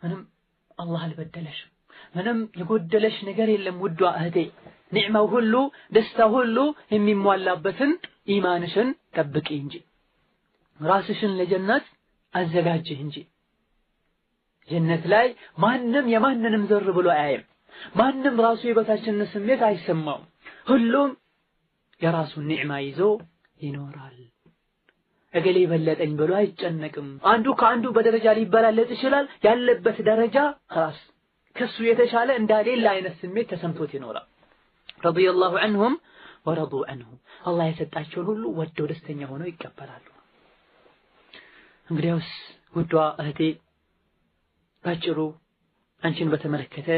ምንም አላህ አልበደለሽም ምንም የጎደለሽ ነገር የለም ውዷ እህቴ ኒዕማው ሁሉ ደስታው ሁሉ የሚሟላበትን ኢማንሽን ጠብቂ እንጂ ራስሽን ለጀነት አዘጋጅ እንጂ ጀነት ላይ ማንንም የማንንም ዘር ብሎ አያይም ማንንም ራሱ የበታችነት ስሜት አይሰማው ሁሉም የራሱን ኒዕማ ይዞ ይኖራል እገሌ በለጠኝ ብሎ አይጨነቅም አንዱ ከአንዱ በደረጃ ሊበላለጥ ይችላል ያለበት ደረጃ خلاص ከሱ የተሻለ እንዳሌላ አይነት ስሜት ተሰምቶት ይኖራል ረዲየላሁ ዐንሁም ወረዱ ዐንሁ አላህ የሰጣቸውን ሁሉ ወደው ደስተኛ ሆነው ይቀበላሉ እንግዲያውስ ውዷ እህቴ ባጭሩ አንቺን በተመለከተ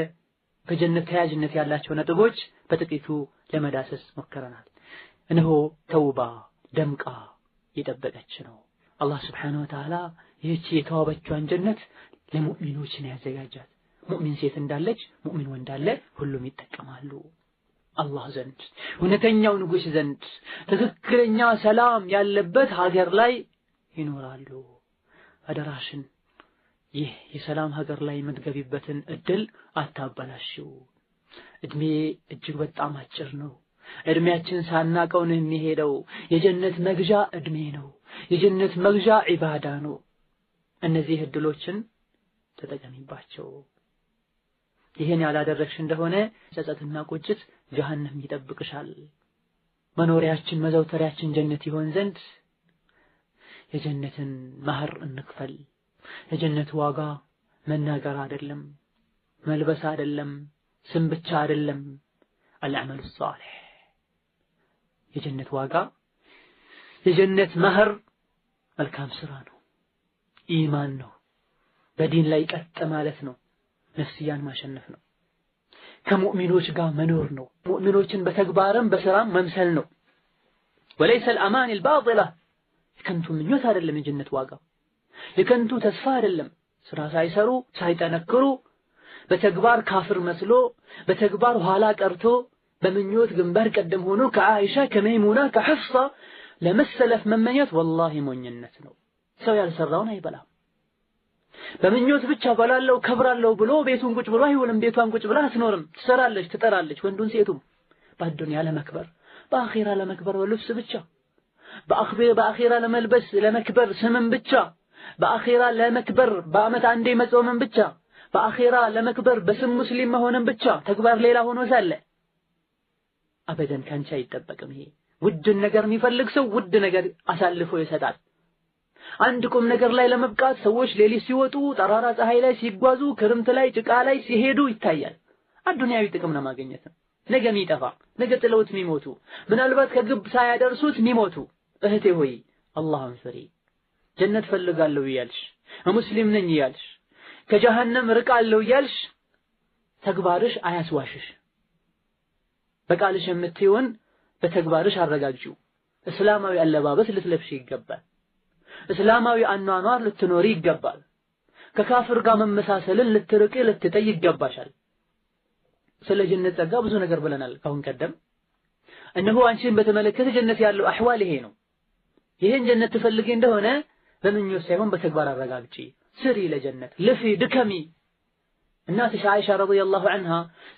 በጀነት ተያያዥነት ያላቸው ነጥቦች በጥቂቱ ለመዳሰስ ሞክረናል እነሆ ተውባ ደምቃ ይጠበቀች ነው አላህ Subhanahu Wa Ta'ala ይህች የተዋበችዋን ጀነት ለሙእሚኖች ነው ያዘጋጃት ሙእሚን ሴት እንዳለች ሙእሚን ወንድ አለ ሁሉም ይጠቀማሉ አላህ ዘንድ እውነተኛው ንጉስ ዘንድ ትክክለኛ ሰላም ያለበት ሀገር ላይ ይኖራሉ አደራሽን ይህ የሰላም ሀገር ላይ መድገቢበትን እድል አታበላሽው እድሜ እጅግ በጣም አጭር ነው እድሜያችን ሳናቀው ነው የሚሄደው የጀነት መግዣ እድሜ ነው የጀነት መግዣ ዒባዳ ነው እነዚህ እድሎችን ተጠቀሚባቸው ይሄን ያላደረግሽ እንደሆነ ጸጸትና ቁጭት ጀሃነም ይጠብቅሻል መኖሪያችን መዘውተሪያችን ጀነት ይሆን ዘንድ የጀነትን ማህር እንክፈል የጀነት ዋጋ መናገር አይደለም መልበስ አይደለም ስም ብቻ አይደለም አልዓመሉ ሷሊህ የጀነት ዋጋ የጀነት ማህር መልካም ስራ ነው ኢማን ነው በዲን ላይ ቀጥ ማለት ነው ነፍስያን ማሸነፍ ነው ከሙእሚኖች ጋር መኖር ነው ሙእሚኖችን በተግባርም በስራም መምሰል ነው وليس الأمان الباطلة የከንቱ ምኞት አይደለም የጀነት ዋጋ የከንቱ ተስፋ አይደለም ስራ ሳይሰሩ ሳይጠነክሩ በተግባር ካፍር መስሎ በተግባር ኋላ ቀርቶ በምኞት ግንባር ቀደም ሆኖ ከአኢሻ ከመይሙና ከሐፍሳ ለመሰለፍ መመኘት والله ሞኝነት ነው ሰው ያልሰራውን አይበላም በምኞት ብቻ በላለው ከብራለው ብሎ ቤቱን ቁጭ ብሎ አይውልም ቤቷን ቁጭ ብላ አትኖርም ትሰራለች ትጠራለች ወንዱን ሴቱም በአዱንያ ለመክበር በአኺራ ለመክበር ወልብስ ብቻ በአኺራ ለመልበስ ለመክበር ስምም ብቻ በአኺራ ለመክበር በአመት አንዴ መጾምም ብቻ በአኺራ ለመክበር በስም ሙስሊም መሆንም ብቻ ተግባር ሌላ ሆኖ ሳለ አበደን ካንቺ አይጠበቅም ይሄ ውድ ነገር የሚፈልግ ሰው ውድ ነገር አሳልፎ ይሰጣል አንድ ቁም ነገር ላይ ለመብቃት ሰዎች ሌሊት ሲወጡ ጠራራ ፀሐይ ላይ ሲጓዙ ክርምት ላይ ጭቃ ላይ ሲሄዱ ይታያል አዱንያዊ ጥቅም ለማግኘት ነገ የሚጠፋ ነገ ጥለውት የሚሞቱ ምናልባት ከግብ ሳያደርሱት የሚሞቱ እህቴ ሆይ አላህን ፍሪ ጀነት ፈልጋለሁ ይያልሽ ሙስሊም ነኝ ይያልሽ ከጀሃነም ርቃለሁ ይያልሽ ተግባርሽ አያስዋሽሽ በቃልሽ የምትይውን በተግባርሽ አረጋግጪው እስላማዊ አለባበስ ልትለብሽ ይገባል እስላማዊ አኗኗር ልትኖሪ ይገባል ከካፍር ጋር መመሳሰልን ልትርቂ ልትጠይ ይገባሻል ስለ ጀነት ጸጋ ብዙ ነገር ብለናል ካሁን ቀደም እነሆ አንቺን በተመለከተ ጀነት ያለው አህዋል ይሄ ነው ይሄን ጀነት ትፈልጊ እንደሆነ በምኞት ሳይሆን በተግባር አረጋግጪ ስሪ ለጀነት ልፊ ድከሚ እናትሽ አይሻ ረዲየላሁ ዐንሃ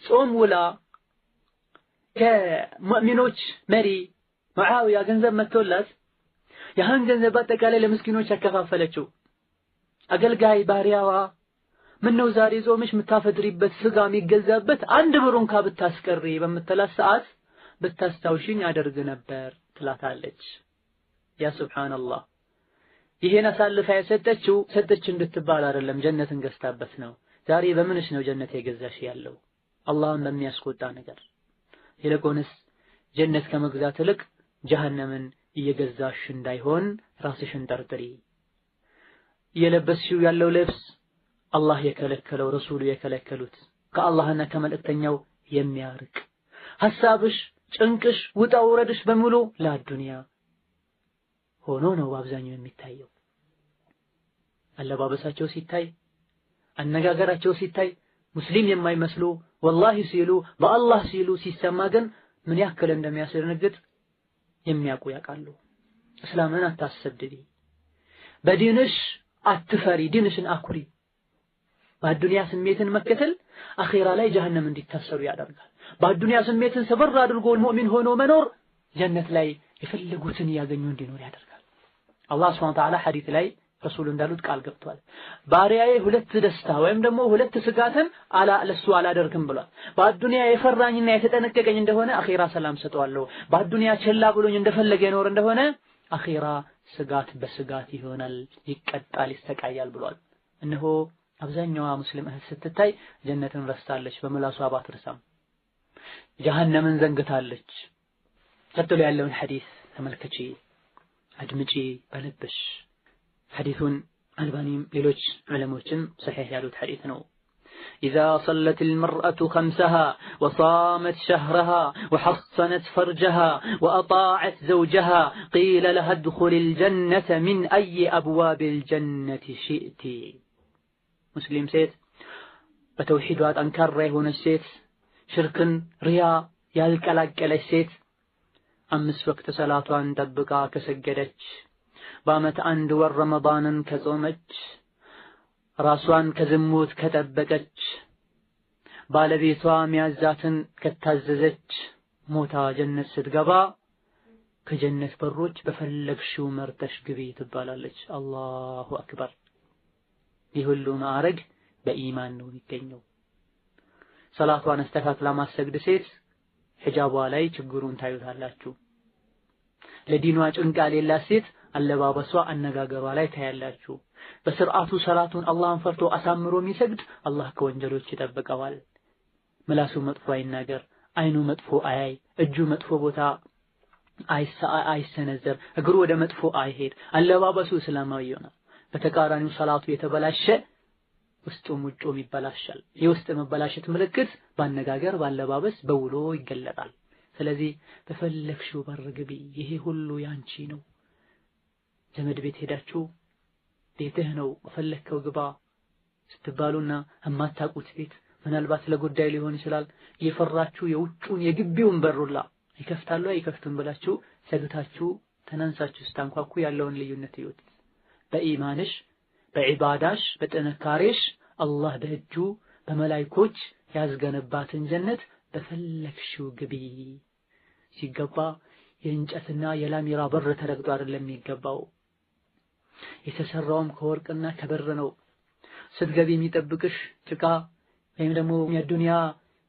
ጾም ውላ ከሙእሚኖች መሪ ሙዓዊያ ገንዘብ መጥቶላት ያን ገንዘብ አጠቃላይ ለምስኪኖች ያከፋፈለችው አገልጋይ ባሪያዋ ምነው ዛሬ ጾምሽ ምታፈድሪበት ስጋ የሚገዛበት አንድ ብሩን ካብታስቀሪ በመተላስ ሰዓት ብታስታውሽኝ አደርግ ነበር ትላታለች ያ ሱብሃንአላህ ይሄን አሳልፋ የሰጠችው ሰጠች እንድትባል አይደለም ጀነትን ገዝታበት ነው ዛሬ በምንሽ ነው ጀነት የገዛሽ ያለው አላህን በሚያስቆጣ ነገር ይልቁንስ ጀነት ከመግዛት ይልቅ ጀሃነምን እየገዛሽ እንዳይሆን ራስሽን ጠርጥሪ የለበስሽው ያለው ልብስ አላህ የከለከለው ረሱሉ የከለከሉት ከአላህና ከመልእክተኛው የሚያርቅ ሐሳብሽ ጭንቅሽ ውጣ ወረድሽ በሙሉ ለዱንያ ሆኖ ነው በአብዛኛው የሚታየው አለባበሳቸው ሲታይ አነጋገራቸው ሲታይ ሙስሊም የማይመስሉ والله ሲሉ በአላህ ሲሉ ሲሰማ ግን ምን ያክል እንደሚያስደነግጥ የሚያውቁ ያውቃሉ እስላምን አታሰድዲ በዲንሽ አትፈሪ ዲንሽን አኩሪ በአዱንያ ስሜትን መከተል አኺራ ላይ ጀሃነም እንዲታሰሩ ያደርጋል። በአዱንያ ስሜትን ሰበር አድርጎ ሙእሚን ሆኖ መኖር ጀነት ላይ የፈለጉትን ያገኙ እንዲኖር ያደርጋል። አላህ Subhanahu Wa Ta'ala ሐዲስ ላይ ረሱል እንዳሉት ቃል ገብቷል። ባሪያዬ ሁለት ደስታ ወይም ደግሞ ሁለት ስጋትን ለሱ አላደርግም ብሏል። በአዱንያ የፈራኝና የተጠነቀቀኝ እንደሆነ አኺራ ሰላም ሰጠዋለሁ። በአዱንያ ቸላ ብሎኝ እንደፈለገ ይኖር እንደሆነ አኺራ ስጋት በስጋት ይሆናል፣ ይቀጣል፣ ይስተቃያል ብሏል። እነሆ አብዛኛዋ ሙስሊም እህት ስትታይ ጀነትን ረስታለች፣ በመላሷ ባትረሳም ጀሃነምን ዘንግታለች። ቀጥሎ ያለውን ሐዲስ ተመልከቺ፣ አድምጪ በልብሽ። ሐዲሱን አልባኒም ሌሎች ዑለሞችም ሰሒህ ያሉት ሐዲስ ነው። إذا صلت المرأة خمسها وصامت شهرها وحصنت فرجها وأطاعت زوجها قيل لها ادخل الجنة من أي أبواب الجنة شئت. مسلم سيت بتوحيدات أنكر ريهون السيت شركن رياء يالكالك السيت أمس وقت صلاة أن تبقى كسجدت بامت عند ور رمضان كزومت ራሷን ከዝሙት ከጠበቀች ባለቤቷ ሚያዛትን ከታዘዘች ሞታ ጀነት ስትገባ ከጀነት በሮች በፈለግሽው መርጠሽ ግቢ ትባላለች። አላሁ አክበር። ይህ ሁሉ ማዕረግ በኢማን ነው የሚገኘው። ሰላቷን አስተካክላ ማሰግድ ሴት ሒጃቧ ላይ ችግሩን ታዩታላችሁ። ለዲኗ ጭንቃ የሌላት ሴት አለባበሷ አነጋገሯ ላይ ታያላችሁ። በስርዓቱ ሰላቱን አላህን ፈርቶ አሳምሮ የሚሰግድ አላህ ከወንጀሎች ይጠብቀዋል። ምላሱ መጥፎ አይናገር፣ አይኑ መጥፎ አያይ፣ እጁ መጥፎ ቦታ አይሰነዘር፣ እግሩ ወደ መጥፎ አይሄድ፣ አለባበሱ እስላማዊ ይሆናል። በተቃራኒው ሰላቱ የተበላሸ ውስጡም ውጩም ይበላሻል። የውስጥ መበላሸት ምልክት ባነጋገር ባለባበስ በውሎ ይገለጣል። ስለዚህ በፈለግሽው በር ግቢ፣ ይሄ ሁሉ ያንቺ ነው። ዘመድ ቤት ሄዳችሁ ቤትህ ነው ፈለከው ግባ ስትባሉና እማታውቁት ቤት ምናልባት ለጉዳይ ሊሆን ይችላል የፈራችሁ የውጩን የግቢውን በሩላ ይከፍታሉ አይከፍቱም ብላችሁ ሰግታችሁ ተናንሳችሁ ስታንኳኩ ያለውን ልዩነት ይዩት። በኢማንሽ በዒባዳሽ በጥንካሬሽ አላህ በእጁ በመላእክቶች ያስገነባትን ጀነት በፈለግሽው ግቢ ሲገባ የእንጨትና የላሚራ በር ተረግጦ አይደለም የሚገባው። የተሰራውም ከወርቅና ከብር ነው። ስትገቢ የሚጠብቅሽ ጭቃ ወይም ደግሞ የዱንያ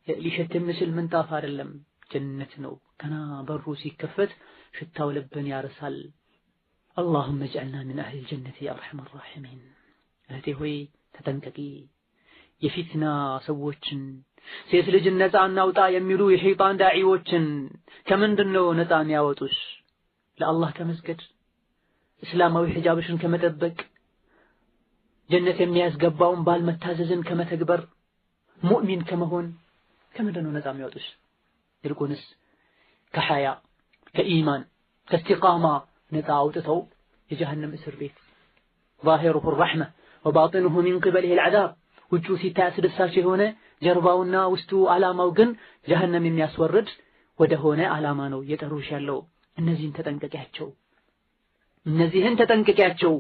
ሊሸት የሚችል ምንጣፍ አይደለም፣ ጀነት ነው። ገና በሩ ሲከፈት ሽታው ልብን ያርሳል። اللهم اجعلنا من أهل الجنة يا أرحم الراحمين። እህቴ ሆይ ተጠንቀቂ። የፊትና ሰዎችን ሴት ልጅ ነፃ እናውጣ የሚሉ የሸይጣን ዳዒዎችን ከምንድነው ነፃ የሚያወጡሽ? ለአላህ ከመስገድ እስላማዊ ሒጃብሽን ከመጠበቅ ጀነት የሚያስገባውን ባል መታዘዝን ከመተግበር ሙእሚን ከመሆን ከምንድነው ነፃ የሚያወጡሽ? ይልቁንስ ከሐያ ከኢማን ከእስቲቃማ ነፃ አውጥተው የጀሃነም እስር ቤት ظاهره الرحمة وباطنه من قبله العذاب ውጩ ሲታይ አስደሳች የሆነ ጀርባውና ውስጡ ዓላማው ግን ጀሃነም የሚያስወርድ ወደ ሆነ ዓላማ ነው እየጠሩሽ ያለው። እነዚህን ተጠንቀቂያቸው፣ እነዚህን ተጠንቀቂያቸው።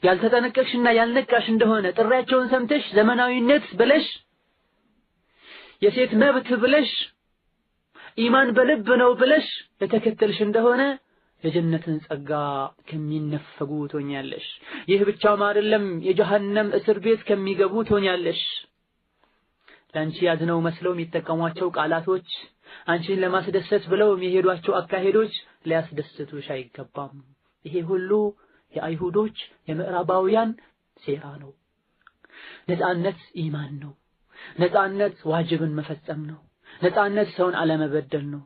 ያልተጠነቀቅሽና ያልነቃሽ እንደሆነ ጥሪያቸውን ሰምተሽ ዘመናዊነት ብለሽ የሴት መብት ብለሽ ኢማን በልብ ነው ብለሽ የተከተልሽ እንደሆነ የጀነትን ጸጋ ከሚነፈጉ ትሆኛለሽ። ይህ ብቻም አይደለም፣ የጀሃነም እስር ቤት ከሚገቡ ትሆኛለሽ። ላንቺ ያዝነው መስለው የሚጠቀሟቸው ቃላቶች፣ አንቺን ለማስደሰት ብለው የሚሄዷቸው አካሄዶች ሊያስደስቱሽ አይገባም። ይሄ ሁሉ የአይሁዶች የምዕራባውያን ሴራ ነው። ነፃነት ኢማን ነው። ነፃነት ዋጅብን መፈጸም ነው። ነፃነት ሰውን አለመበደል ነው።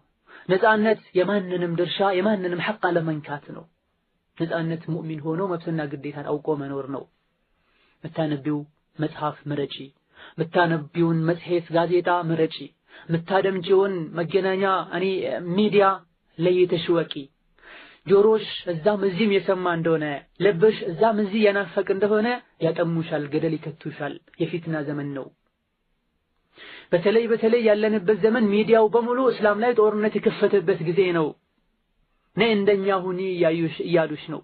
ነፃነት የማንንም ድርሻ የማንንም ሐቅ አለመንካት ነው። ነፃነት ሙእሚን ሆኖ መብትና ግዴታን አውቆ መኖር ነው። መታነቢው መጽሐፍ ምረጪ፣ መታነቢውን መጽሔት ጋዜጣ ምረጪ፣ መታደምጪውን መገናኛ ሚዲያ ለይተሽ ወቂ። ጆሮሽ እዛም እዚህም የሰማ እንደሆነ ልብሽ እዛም እዚህ የናፈቅ እንደሆነ ያጠሙሻል፣ ገደል ይከቱሻል። የፊትና ዘመን ነው። በተለይ ያለንበት ዘመን ሚዲያው በሙሉ እስላም ላይ ጦርነት የከፈተበት ጊዜ ነው። እንደኛ ሁኒ እያሉሽ ነው።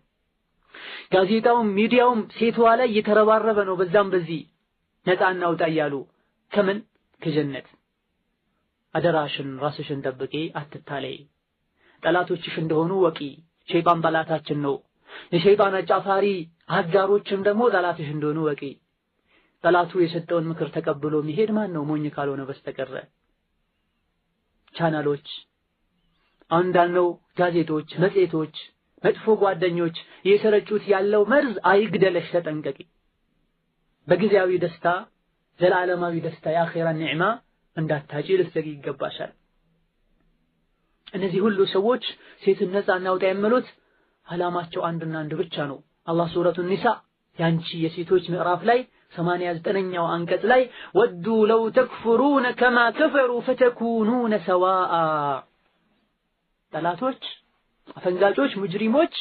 ጋዜጣውም ሚዲያውም ሴቷ ላይ እየተረባረበ ነው። በዛም በዚህ ነፃ እናውጣ እያሉ ከምን ከጀነት። አደራሽን ራስሽን ጠብቂ፣ አትታለይ። ጠላቶችሽ እንደሆኑ ወቂ። ሸይጣን ጠላታችን ነው። የሸይጣን አጫፋሪ አጋሮችም ደግሞ ጠላትሽ እንደሆኑ ወቂ። ጠላቱ የሰጠውን ምክር ተቀብሎ የሚሄድ ማን ነው? ሞኝ ካልሆነ በስተቀር። ቻናሎች አንዳንዱ ጋዜጦች፣ መጽሔቶች፣ መጥፎ ጓደኞች እየሰረጩት ያለው መርዝ አይግደለሽ፣ ተጠንቀቂ። በጊዜያዊ ደስታ ዘላለማዊ ደስታ የአኺራ ኒዕማ እንዳታጪ ልትሰጊ ይገባሻል። እነዚህ ሁሉ ሰዎች ሴትን ነፃ እናውጣ የሚሉት ዓላማቸው አንድና አንድ ብቻ ነው። አላህ ሱረቱ ኒሳ ያንቺ የሴቶች ምዕራፍ ላይ 89ኛው አንቀጽ ላይ ወዱ ለው ተክፍሩነ ከማ ከፈሩ ፈተኩኑነ ሰዋአ፣ ጠላቶች፣ አፈንጋጮች፣ ሙጅሪሞች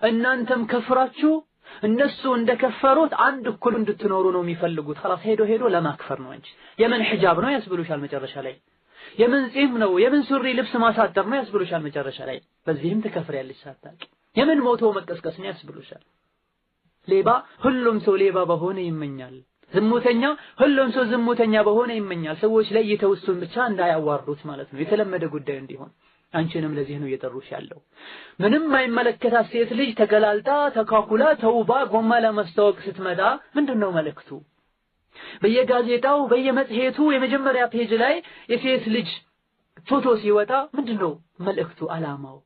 እናንተም ከፍራችሁ እነሱ እንደከፈሩት አንድ እኩል እንድትኖሩ ነው የሚፈልጉት። خلاص ሄዶ ለማክፈር ነው እንጂ የምን ሒጃብ ነው ያስብሉሻል መጨረሻ ላይ። የምን ጺም ነው የምን ሱሪ ልብስ ማሳጠር ነው ያስብሉሻል መጨረሻ ላይ። በዚህም ትከፍሪያለሽ ሳታውቂ። የምን ሞቶ መቀስቀስ ነው ያስብሉሻል። ሌባ ሁሉም ሰው ሌባ በሆነ ይመኛል። ዝሙተኛ ሁሉም ሰው ዝሙተኛ በሆነ ይመኛል። ሰዎች ላይ የተወሱን ብቻ እንዳያዋርዱት ማለት ነው፣ የተለመደ ጉዳይ እንዲሆን። አንቺንም ለዚህ ነው እየጠሩሽ ያለው። ምንም አይመለከታት ሴት ልጅ ተገላልጣ ተካኩላ ተውባ ጎማ ለማስተዋወቅ ስትመጣ ምንድነው መልእክቱ? በየጋዜጣው በየመጽሔቱ የመጀመሪያ ፔጅ ላይ የሴት ልጅ ፎቶ ሲወጣ ምንድነው መልእክቱ? ዓላማው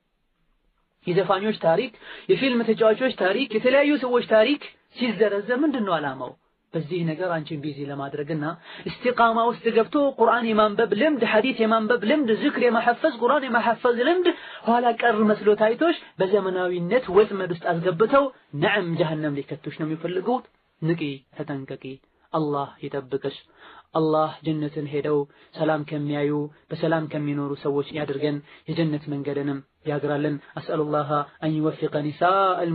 የዘፋኞች ታሪክ፣ የፊልም ተጫዋቾች ታሪክ፣ የተለያዩ ሰዎች ታሪክ ሲዘረዘር ምንድነው ዓላማው? በዚህ ነገር አንቺን ቢዚ ለማድረግና እስቲቃማ ውስጥ ገብቶ ቁርአን የማንበብ ልምድ፣ ሐዲስ የማንበብ ልምድ፣ ዝክር የማሐፈዝ፣ ቁርአን የማሐፈዝ ልምድ ኋላ ቀር መስሎ ታይቶሽ በዘመናዊነት ወጥመድ ውስጥ አስገብተው ነዓም ጀሃነም ሊከቱሽ ነው የሚፈልጉት። ንቂ፣ ተጠንቀቂ። አላህ ይጠብቅሽ። አላህ ጀነትን ሄደው ሰላም ከሚያዩ በሰላም ከሚኖሩ ሰዎች ያድርገን። የጀነት መንገድንም ያግራለን። አስአሉላህ አን ይወፊቀ ኒሳአል